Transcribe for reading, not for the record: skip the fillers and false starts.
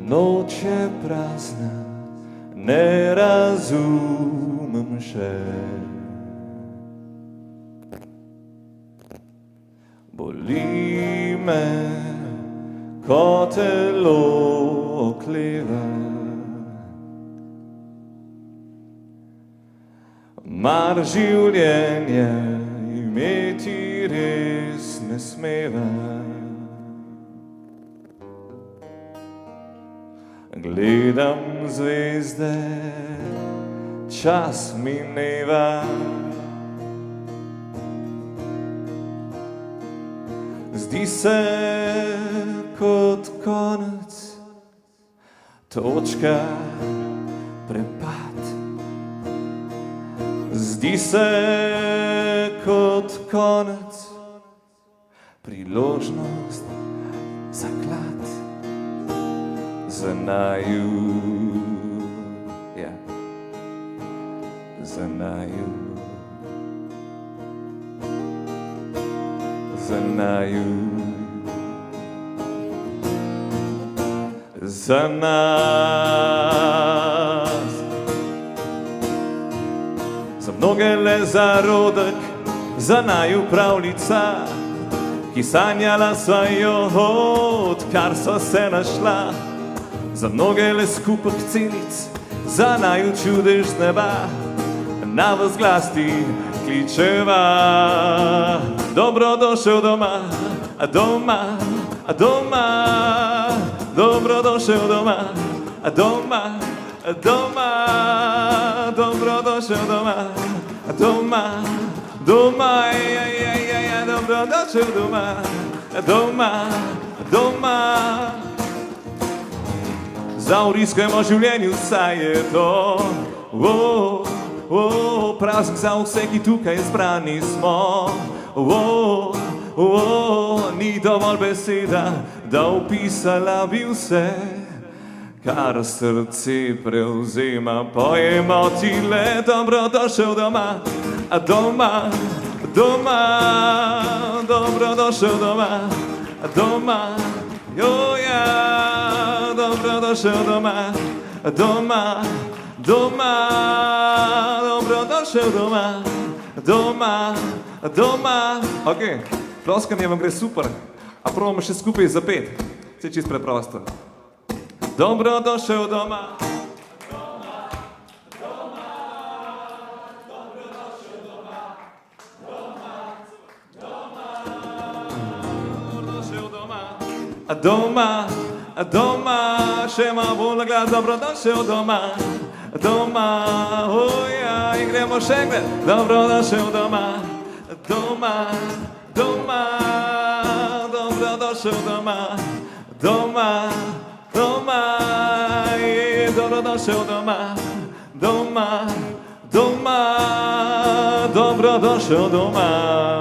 Noč je prazna, ne razumem še. Boli me, ko telo okleva. Mar življenje imeti res ne smeva. Gledam zvezde, čas mineva. Zdi se kot konec, točka, prepad. Zdi se kot konec, priložnost, zaklad. Za naju, ja, za naju, za naju, za nas. Za mnoge le zarodek, za naju pravljica, ki sanjala sva jo, odkar so se našla. Za mnoge le skupek celic, za naju čudež z neba, na vas glas ti kličeva. Dobrodošel doma, doma, doma, dobrodošel doma, doma, doma, dobrodošel doma, doma, doma, dobrodošel doma, doma, doma. Zavriskajmo življenju, saj je to praznik za vse, ki tukaj zbrani smo. Ni dovolj beseda, da opisala bi vse, kar srce prevzema. Pojemo ti le dobrodošel doma, doma, doma, dobrodošel doma, doma, joja. Dobrodošel doma, doma, doma, dobrodošel doma, doma, doma. Ok, ploskanje vam gre super, a probamo še skupaj zapet, vse čisto preprosto. Dobrodošel doma, doma, doma, dobrodošel doma, doma, doma, dobrodošel doma, doma. Doma, še malo bolj glas, dobrodošel doma, doma, oja, in gremo še enkrat, dobrodošel doma, doma, doma, dobrodošel doma, doma, doma, dobrodošel doma, doma, doma, dobrodošel doma.